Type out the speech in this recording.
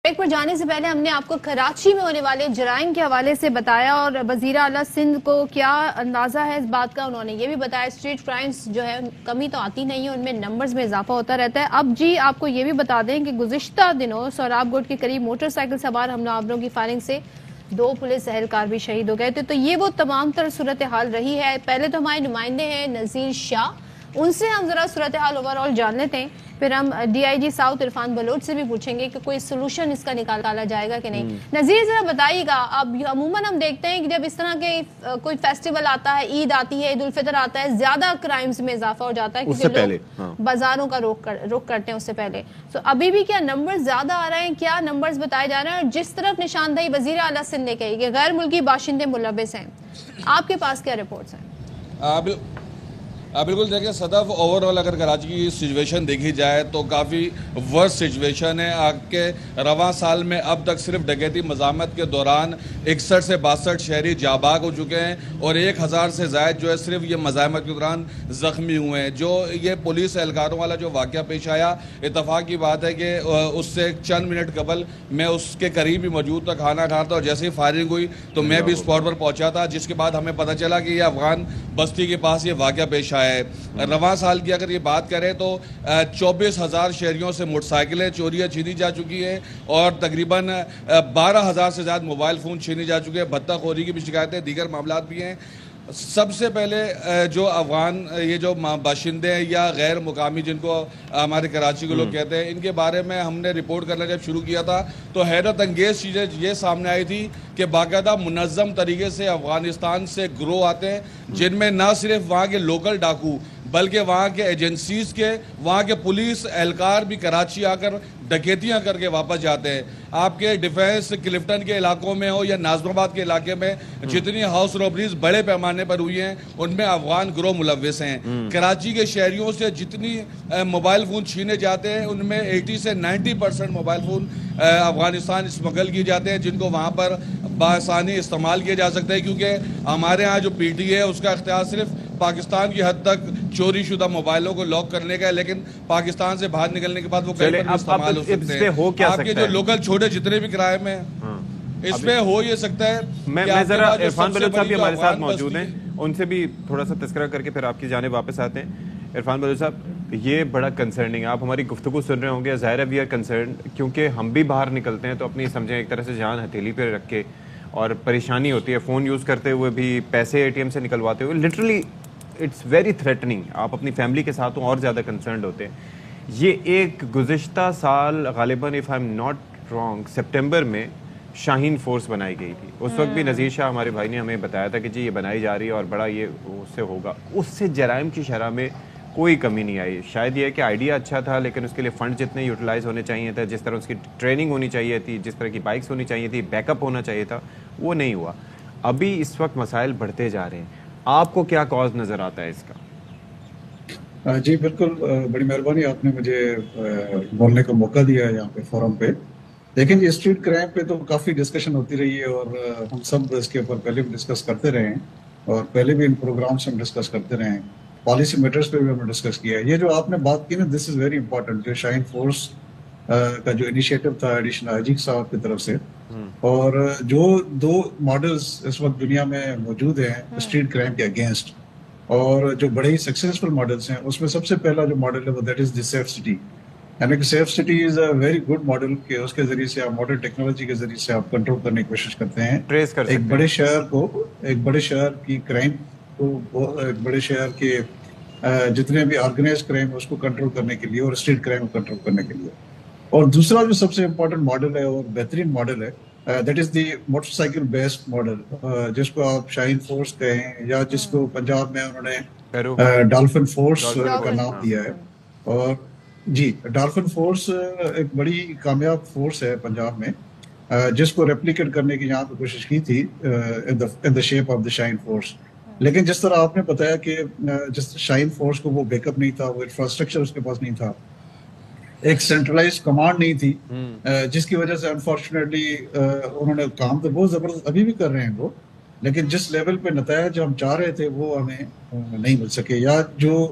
ایک پر جانے سے پہلے ہم نے آپ کو کراچی میں ہونے والے جرائم کے حوالے سے بتایا اور وزیر اعلیٰ سندھ کو کیا اندازہ ہے اس بات کا، انہوں نے یہ بھی بتایا اسٹریٹ کرائمز جو ہے کمی تو آتی نہیں ہے، ان میں نمبرز میں اضافہ ہوتا رہتا ہے۔ اب جی آپ کو یہ بھی بتا دیں کہ گزشتہ دنوں سوراب گڑھ کے قریب موٹر سائیکل سوار حملہ آوروں کی فائرنگ سے 2 پولیس اہلکار بھی شہید ہو گئے تھے۔ تو یہ وہ تمام تر صورتحال رہی ہے۔ پہلے تو ہمارے نمائندے ہیں نذیر شاہ، ان سے ہم ذرا صورتحال اوورآل جان لیتے ہیں، پھر ہم D I G South Irfan Baloch سے بھی پوچھیں گے کہ کوئی سولوشن اس کا نکالا جائے گا کہ نہیں۔ نذیر ذرا بتائیے گا، اب عموماً ہم دیکھتے ہیں کہ جب اس طرح کے کوئی فیسٹیول آتا ہے، عید آتی ہے، عید الفطر آتا ہے، زیادہ کرائمز میں اضافہ ہو جاتا ہے کیونکہ لوگ بازاروں کا رخ کرتے ہیں اس سے پہلے۔ تو ابھی بھی کیا نمبر زیادہ آ رہے ہیں، کیا نمبرز بتائے جا رہے ہیں؟ اور جس طرف نشاندہی وزیر اعلیٰ سندھ نے کہی کہ غیر ملکی باشندے ملوث ہیں، آپ کے پاس کیا رپورٹس ہیں؟ بالکل دیکھیں صدف، اوورآل اگر کراچی کی سچویشن دیکھی جائے تو کافی ورس سچویشن ہے۔ کہ رواں سال میں اب تک صرف ڈکیتی مزاحمت کے دوران 61 سے 62 شہری جاباگ ہو چکے ہیں اور 1000 سے زائد جو ہے صرف یہ مزاحمت کے دوران زخمی ہوئے ہیں۔ جو یہ پولیس اہلکاروں والا جو واقعہ پیش آیا، اتفاق کی بات ہے کہ اس سے چند منٹ قبل میں اس کے قریب ہی موجود تھا، کھانا کھا تھا، اور جیسے ہی فائرنگ ہوئی تو میں بھی اسپاٹ پر پہنچا تھا، جس کے بعد ہمیں پتہ چلا کہ یہ افغان بستی کے پاس یہ واقعہ پیش آیا ہے۔ رواں سال کی اگر یہ بات کریں تو 24,000 شہریوں سے موٹر سائیکلیں چوریاں چھینی جا چکی ہیں اور تقریباً 12,000 سے زیادہ موبائل فون چھینے جا چکے ہیں۔ بھتہ خوری کی بھی شکایتیں، دیگر معاملات بھی ہیں۔ سب سے پہلے جو افغان یہ جو باشندے ہیں یا غیر مقامی جن کو ہمارے کراچی کے لوگ کہتے ہیں، ان کے بارے میں ہم نے رپورٹ کرنا جب شروع کیا تھا تو حیرت انگیز چیزیں یہ سامنے آئی تھی کہ باقاعدہ منظم طریقے سے افغانستان سے گروہ آتے ہیں، جن میں نہ صرف وہاں کے لوکل ڈاکو بلکہ وہاں کے ایجنسیز کے، وہاں کے پولیس اہلکار بھی کراچی آ کر ڈکیتیاں کر کے واپس جاتے ہیں۔ آپ کے ڈیفینس کلفٹن کے علاقوں میں ہو یا ناظم آباد کے علاقے میں جتنی ہاؤس رابریز بڑے پیمانے پر ہوئی ہیں، ان میں افغان گروہ ملوث ہیں۔ کراچی کے شہریوں سے جتنی موبائل فون چھینے جاتے ہیں، ان میں 80 سے 90% موبائل فون افغانستان اسمگل کیے جاتے ہیں، جن کو وہاں پر بآسانی استعمال کیا جا سکتا ہے، کیونکہ ہمارے ہاں جو پی ٹی ہے اس کا اختیار صرف پاکستان کی حد تک چوری شدہ موبائلوں کو لاک کرنے کا ہے، لیکن پاکستان سے باہر نکلنے کے بعد وہ کہیں پر استعمال ہو سکتے ہیں۔ آپ کے جو لوکل چھوٹے جتنے بھی کرائم ہیں، اس میں ہو یہ سکتا ہے۔ میں ذرا عرفان بلوچ صاحب بھی ہمارے ساتھ موجود ہیں، ان سے بھی تھوڑا سا تذکرہ کر کے پھر آپ کی جانب واپس آتے ہیں۔ عرفان بلوچ صاحب، یہ بڑا کنسرننگ ہے، آپ ہماری گفتگو سن رہے ہوں گے، ظاہر ہے وی آر کنسرنڈ، کیونکہ ہم بھی باہر نکلتے ہیں تو اپنی سمجھیں ایک طرح سے جان ہتھیلی پہ رکھ کے، اور پریشانی ہوتی ہے فون یوز کرتے ہوئے بھی، پیسے اے ٹی ایم سے نکلواتے ہوئے، لٹرلی اٹس ویری تھریٹننگ۔ آپ اپنی فیملی کے ساتھ اور زیادہ کنسرنڈ ہوتے ہیں۔ یہ ایک گزشتہ سال غالباً if I am not wrong September میں شاہین فورس بنائی گئی تھی، اس وقت بھی نذیر شاہ ہمارے بھائی نے ہمیں بتایا تھا کہ جی یہ بنائی جا رہی ہے اور بڑا یہ اس سے ہوگا۔ اس سے جرائم کی شرح میں کوئی کمی نہیں آئی۔ شاید یہ ہے کہ آئیڈیا اچھا تھا، لیکن اس کے لیے فنڈ جتنے یوٹیلائز ہونے چاہیے تھے، جس طرح اس کی ٹریننگ ہونی چاہیے تھی، جس طرح کی بائکس ہونی چاہیے تھی، بیک اپ ہونا چاہیے تھا، وہ نہیں ہوا۔ ابھی اس وقت مسائل بڑھتے جا رہے ہیں، آپ کو کیا کاز نظر آتا ہے اس کا؟ جی بالکل، بڑی مہربانی، آپ نے مجھے بولنے کا موقع دیا ہے یہاں پہ فورم پہ۔ لیکن یہ اسٹریٹ کرائم پہ تو کافی ڈسکشن ہوتی رہی ہے اور ہم سب اس کے اوپر پہلے بھی ڈسکس کرتے رہے ہیں اور پہلے بھی ان پروگرامس ہم ڈسکس کرتے رہے ہیں، پالیسی میٹرز پہ بھی ہم نے ڈسکس کیا ہے۔ یہ جو آپ نے بات کی نا، دس از ویری امپورٹنٹ، جو شاہین فورس کا جو انیشیٹو تھا ایڈیشنل آئی جی صاحب کی طرف سے، اور جو 2 ماڈلز اس وقت دنیا میں موجود ہیں اسٹریٹ کرائم کے اگینسٹ، اور جو بڑے ہی سکسیزفل ماڈلس ہیں، اس میں سب سے پہلا جو ماڈل ہے وہ that is the safe city. یعنی کہ safe city is a very good model کہ اس کے ذریعے سے آپ ماڈرن ٹیکنالوجی کے ذریعے سے آپ کنٹرول کرنے کی کوشش کرتے ہیں ایک بڑے شہر کی کرائم کو، ایک بڑے شہر کے جتنے بھی آرگنائز کرائم اس کو کنٹرول کرنے کے لیے اور اسٹریٹ کرائم کو کنٹرول کرنے کے لیے۔ اور دوسرا جو سب سے امپورٹنٹ ماڈل ہے اور بہترین ماڈل ہے، that is the motor cycle based model, جس کو آپ شاہین فورس کہیں یا جس کو پنجاب میں انہوں نے ڈالفن فورس کا نام دیا ہے۔ اور جی، ڈالفن فورس ایک بڑی کامیاب فورس ہے پنجاب میں، جس کو ریپلیکیٹ کرنے کی یہاں پہ کوشش کی تھی in the shape of the Shaheen force. لیکن جس طرح آپ نے بتایا کہ جس شاہین فورس کو وہ بیک اپ نہیں تھا، وہ انفراسٹرکچر اس کے پاس نہیں تھا، ایک سینٹرلائز کمانڈ نہیں تھی، جس کی وجہ سے انفارچونیٹلی انہوں نے کام تو بہت زبردست ابھی بھی کر رہے ہیں وہ، لیکن جس لیول پہ نتائج ہم چاہ رہے تھے وہ ہمیں نہیں مل سکے، یا جو